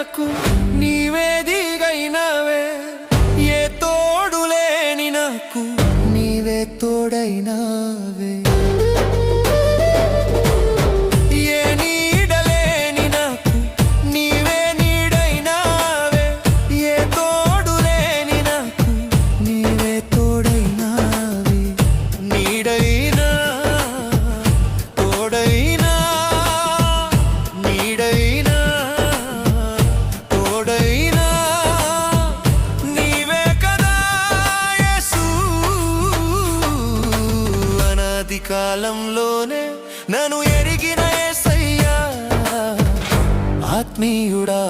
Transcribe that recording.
నాకు నీవే దిగైనవే, ఏ తోడు లేని నాకు నీవే తోడైనవే, ఏ నీడలేని నాకు నీవే నీడైనవే, ఏ తోడు లేని నాకు నీవే తోడైనవే, నీడైనా తోడైనా నీడైనా తోడైనా నీవే కదా యేసు. అనాది కాలంలోనే నన్ను ఎరిగిన యేసయ్యా, ఆత్మీయుడా